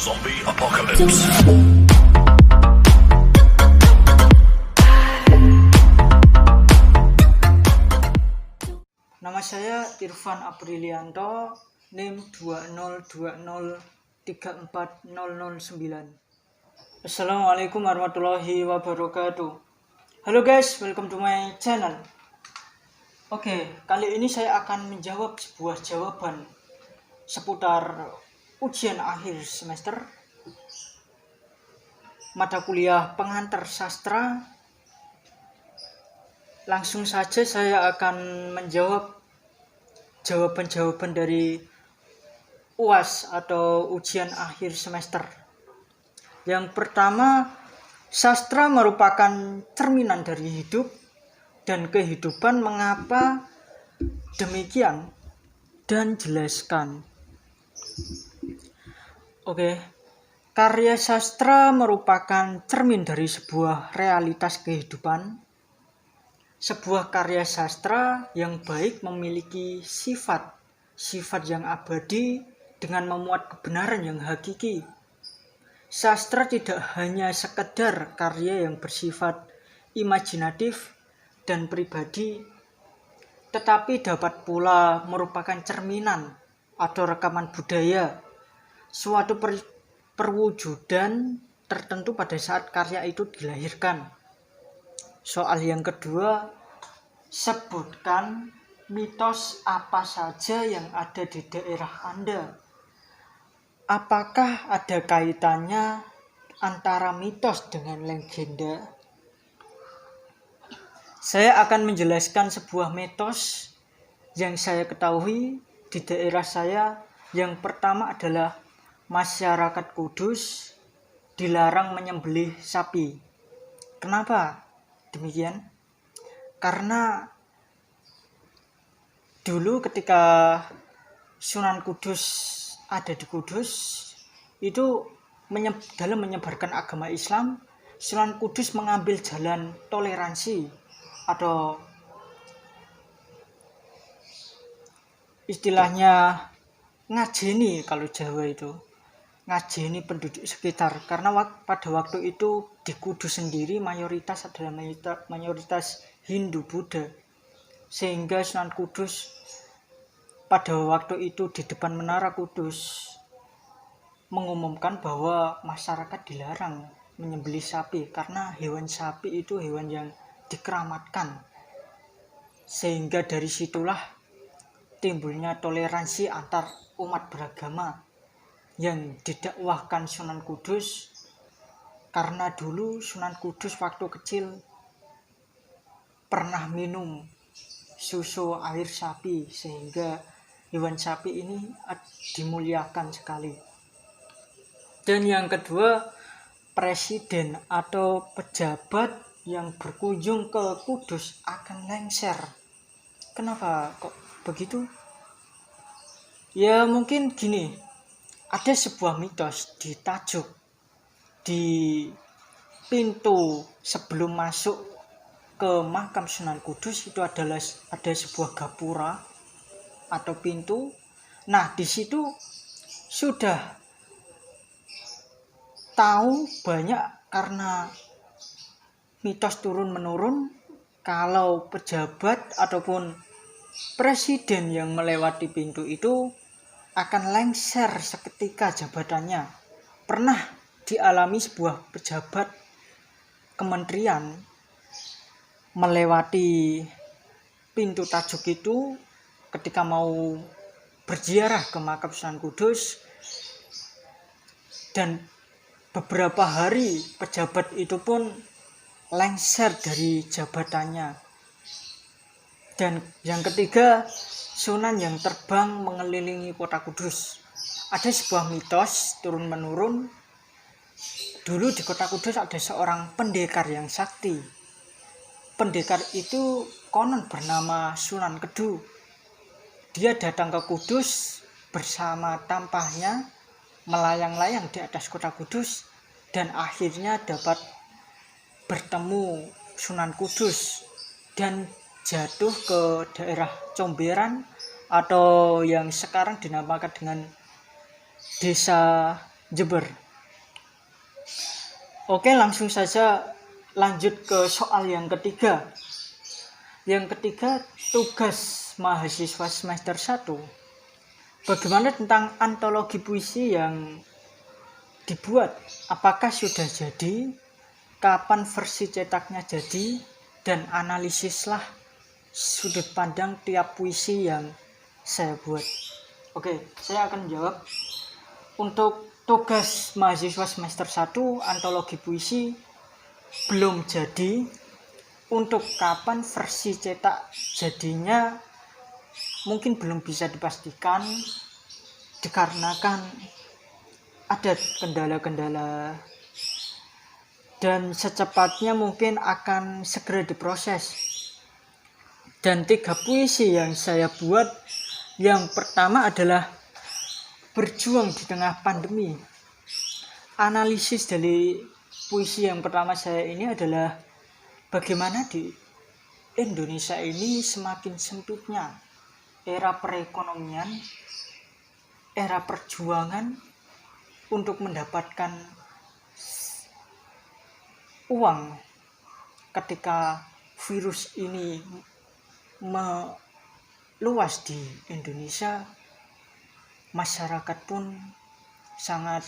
Zombie Apocalypse. Nama saya Irfan Aprilianto, NIM 202034009. Assalamualaikum warahmatullahi wabarakatuh. Halo guys, welcome to my channel. Oke, kali ini saya akan menjawab sebuah jawaban seputar ujian akhir semester mata kuliah pengantar sastra. Langsung saja saya akan menjawab jawaban-jawaban dari UAS atau ujian akhir semester. Yang pertama, sastra merupakan cerminan dari hidup dan kehidupan. Mengapa demikian? Dan jelaskan. Oke, karya sastra merupakan cermin dari sebuah realitas kehidupan. Sebuah karya sastra yang baik memiliki sifat yang abadi dengan memuat kebenaran yang hakiki. Sastra tidak hanya sekedar karya yang bersifat imajinatif dan pribadi, tetapi dapat pula merupakan cerminan atau rekaman budaya, suatu perwujudan tertentu pada saat karya itu dilahirkan. Soal yang kedua, sebutkan mitos apa saja yang ada di daerah Anda. Apakah ada kaitannya antara mitos dengan legenda? Saya akan menjelaskan sebuah mitos yang saya ketahui di daerah saya. Yang pertama adalah masyarakat Kudus dilarang menyembelih sapi. Kenapa demikian? Karena dulu ketika Sunan Kudus ada di Kudus, itu dalam menyebarkan agama Islam, Sunan Kudus mengambil jalan toleransi atau istilahnya ngajeni, kalau Jawa itu ngajeni penduduk sekitar. Karena pada waktu itu di Kudus sendiri mayoritas adalah mayoritas Hindu Buddha, sehingga Sunan Kudus pada waktu itu di depan Menara Kudus mengumumkan bahwa masyarakat dilarang menyembelih sapi karena hewan sapi itu hewan yang dikeramatkan. Sehingga dari situlah timbulnya toleransi antar umat beragama yang didakwahkan Sunan Kudus. Karena dulu Sunan Kudus waktu kecil pernah minum susu air sapi, sehingga hewan sapi ini dimuliakan sekali. Dan yang kedua, presiden atau pejabat yang berkunjung ke Kudus akan lengser. Kenapa kok begitu? Ya mungkin gini, ada sebuah mitos di tajuk di pintu sebelum masuk ke makam Sunan Kudus itu ada sebuah gapura atau pintu. Nah, di situ sudah tahu banyak karena mitos turun-menurun kalau pejabat ataupun presiden yang melewati pintu itu akan lengser seketika jabatannya. Pernah dialami sebuah pejabat kementerian melewati pintu tajuk itu ketika mau berziarah ke makam Sunan Kudus, dan beberapa hari pejabat itu pun lengser dari jabatannya. Dan yang ketiga, Sunan yang terbang mengelilingi kota Kudus. Ada sebuah mitos turun-menurun. Dulu di kota Kudus ada seorang pendekar yang sakti. Pendekar itu konon bernama Sunan Kedu. Dia datang ke Kudus bersama tampahnya, melayang-layang di atas kota Kudus, dan akhirnya dapat bertemu Sunan Kudus dan jatuh ke daerah Comberan atau yang sekarang dinamakan dengan Desa Jember. Oke, langsung saja lanjut ke soal yang ketiga. Yang ketiga, tugas mahasiswa semester 1. Bagaimana tentang antologi puisi yang dibuat? Apakah sudah jadi? Kapan versi cetaknya jadi? Dan analisislah sudut pandang tiap puisi yang saya buat. Oke, saya akan jawab. Untuk tugas mahasiswa semester 1 antologi puisi belum jadi. Untuk kapan versi cetak jadinya mungkin belum bisa dipastikan dikarenakan ada kendala-kendala, dan secepatnya mungkin akan segera diproses. Dan 3 puisi yang saya buat, yang pertama adalah berjuang di tengah pandemi. Analisis dari puisi yang pertama saya ini adalah bagaimana di Indonesia ini semakin sempitnya era perekonomian, era perjuangan untuk mendapatkan uang ketika virus ini meluas di Indonesia. Masyarakat pun sangat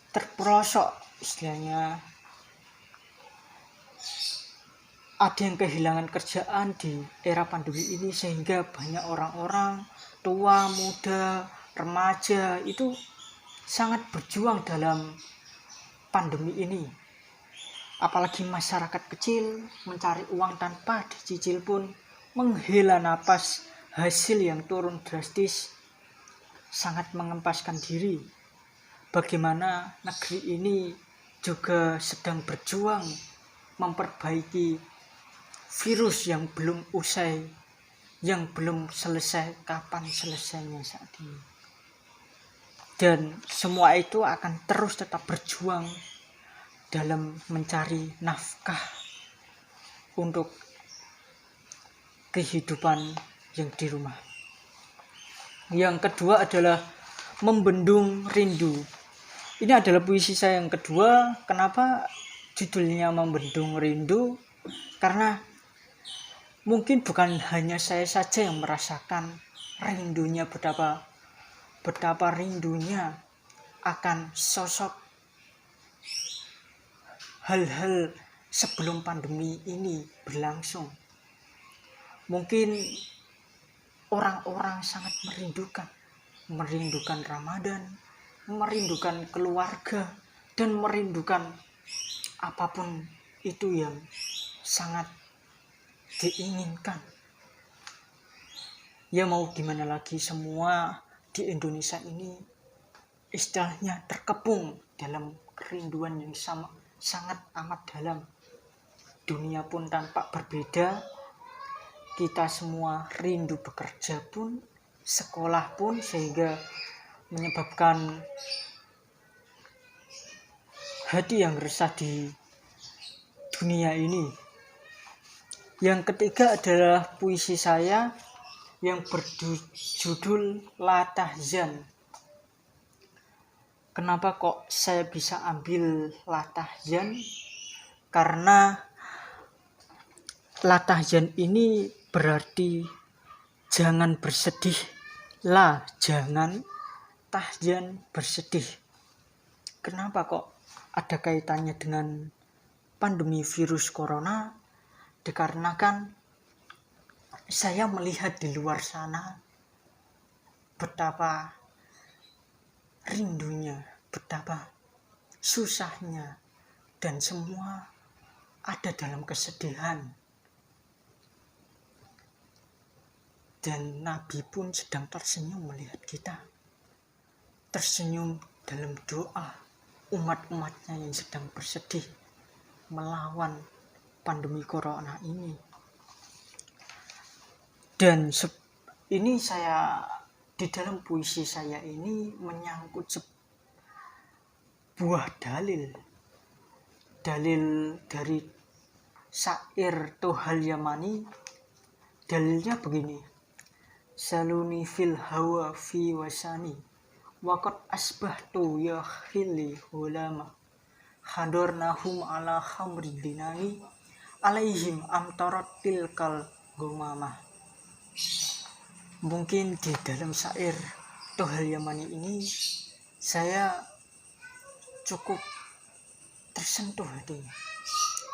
terperosok, istilahnya ada yang kehilangan kerjaan di era pandemi ini, sehingga banyak orang-orang tua, muda, remaja itu sangat berjuang dalam pandemi ini. Apalagi masyarakat kecil mencari uang tanpa dicicil pun menghela napas. Hasil yang turun drastis sangat mengempaskan diri. Bagaimana negeri ini juga sedang berjuang memperbaiki virus yang belum usai, yang belum selesai, kapan selesainya saat ini. Dan semua itu akan terus tetap berjuang dalam mencari nafkah untuk kehidupan yang di rumah. Yang kedua adalah Membendung Rindu. Ini adalah puisi saya yang kedua. Kenapa judulnya Membendung Rindu? Karena mungkin bukan hanya saya saja yang merasakan rindunya, betapa rindunya akan sosok hal-hal sebelum pandemi ini berlangsung. Mungkin orang-orang sangat merindukan Ramadan, merindukan keluarga, dan merindukan apapun itu yang sangat diinginkan. Ya mau gimana lagi, semua di Indonesia ini istilahnya terkepung dalam kerinduan yang sangat amat dalam. Dunia pun tampak berbeda. Kita semua rindu bekerja pun, sekolah pun, sehingga menyebabkan hati yang resah di dunia ini. Yang ketiga adalah puisi saya yang berjudul La Tahzan. Kenapa kok saya bisa ambil La Tahzan? Karena La Tahzan ini berarti jangan bersedih. La, jangan, tahzan, bersedih. Kenapa kok ada kaitannya dengan pandemi virus corona? Dikarenakan saya melihat di luar sana betapa rindunya, betapa susahnya, dan semua ada dalam kesedihan. Dan Nabi pun sedang tersenyum melihat kita. Tersenyum dalam doa umat-umatnya yang sedang bersedih melawan pandemi corona ini. Dan ini saya di dalam puisi saya ini menyangkut sebuah dalil dari syair Tohal Yamani. Dalilnya begini: Saluni fil hawa fi wasani Waqad asbahtu ya khili hulama hadornahum ala khamri dinani alaihim amtarat tilkal gumamah. Mungkin di dalam syair Tohal Yamani ini saya cukup tersentuh hatinya.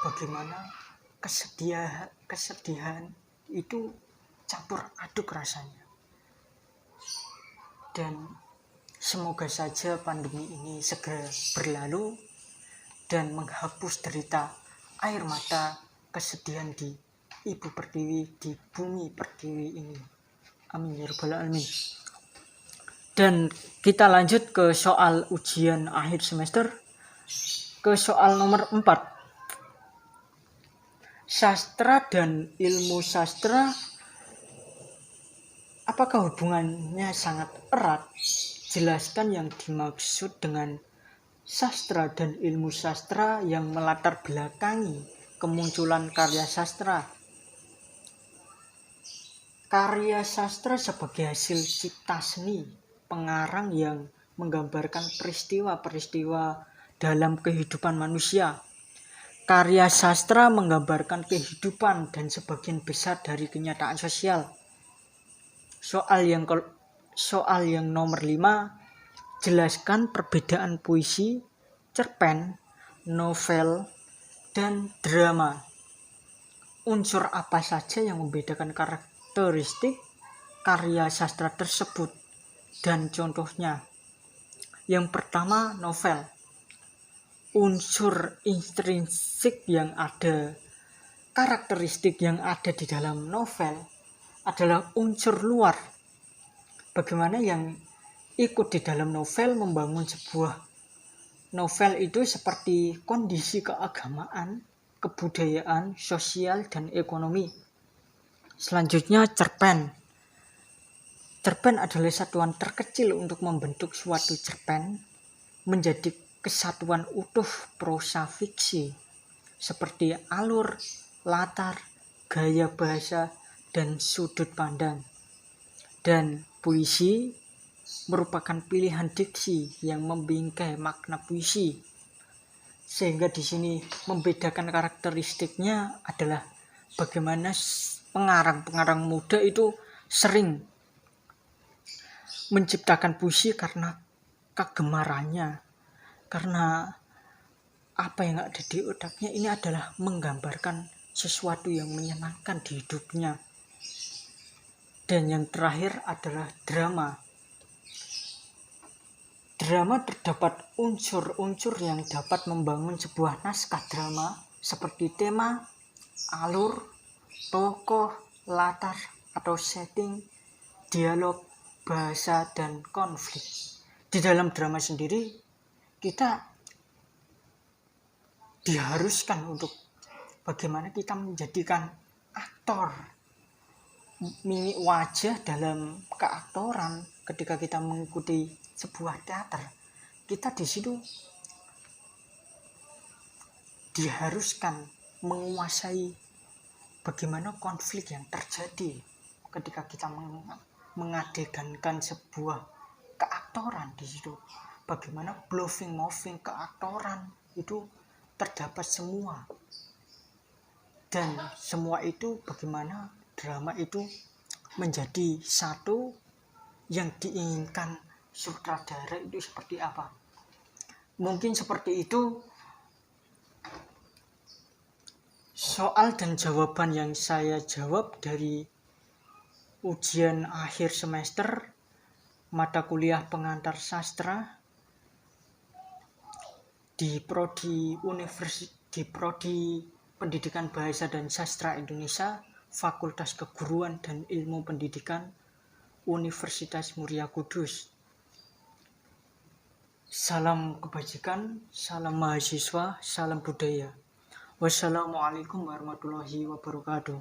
Bagaimana kesedihan itu campur aduk rasanya. Dan semoga saja pandemi ini segera berlalu dan menghapus derita air mata kesedihan di Ibu Pertiwi, di bumi Pertiwi ini. Amin ya rabbal alamin. Dan kita lanjut ke soal ujian akhir semester, ke soal nomor 4. Sastra dan ilmu sastra, apakah hubungannya sangat erat? Jelaskan yang dimaksud dengan sastra dan ilmu sastra yang melatar belakangi kemunculan karya sastra. Karya sastra sebagai hasil cipta seni pengarang yang menggambarkan peristiwa-peristiwa dalam kehidupan manusia. Karya sastra menggambarkan kehidupan dan sebagian besar dari kenyataan sosial. Soal yang nomor 5, jelaskan perbedaan puisi, cerpen, novel, dan drama. Unsur apa saja yang membedakan karakteristik karya sastra tersebut dan contohnya. Yang pertama, novel. Unsur intrinsik yang ada, karakteristik yang ada di dalam novel adalah unsur luar. Bagaimana yang ikut di dalam novel membangun sebuah novel itu seperti kondisi keagamaan, kebudayaan, sosial, dan ekonomi. Selanjutnya, cerpen. Cerpen adalah satuan terkecil untuk membentuk suatu cerpen menjadi kesatuan utuh prosa fiksi seperti alur, latar, gaya bahasa, dan sudut pandang. Dan puisi merupakan pilihan diksi yang membingkai makna puisi. Sehingga di sini membedakan karakteristiknya adalah bagaimana pengarang muda itu sering menciptakan puisi karena kegemarannya, karena apa yang ada di otaknya ini adalah menggambarkan sesuatu yang menyenangkan di hidupnya. Dan yang terakhir adalah drama. Drama terdapat unsur-unsur yang dapat membangun sebuah naskah drama seperti tema, alur, tokoh, latar atau setting, dialog, bahasa, dan konflik. Di dalam drama sendiri kita diharuskan untuk bagaimana kita menjadikan aktor, mimik wajah dalam keaktoran ketika kita mengikuti sebuah teater. Kita di situ diharuskan menguasai bagaimana konflik yang terjadi ketika kita mengadegankan sebuah keaktoran di situ. Bagaimana bluffing keaktoran itu terdapat semua. Dan semua itu bagaimana drama itu menjadi satu yang diinginkan sutradara itu seperti apa. Mungkin seperti itu soal dan jawaban yang saya jawab dari ujian akhir semester mata kuliah pengantar sastra di prodi Pendidikan Bahasa dan Sastra Indonesia, Fakultas Keguruan dan Ilmu Pendidikan, Universitas Muria Kudus. Salam kebajikan, salam mahasiswa, salam budaya. Wassalamualaikum warahmatullahi wabarakatuh.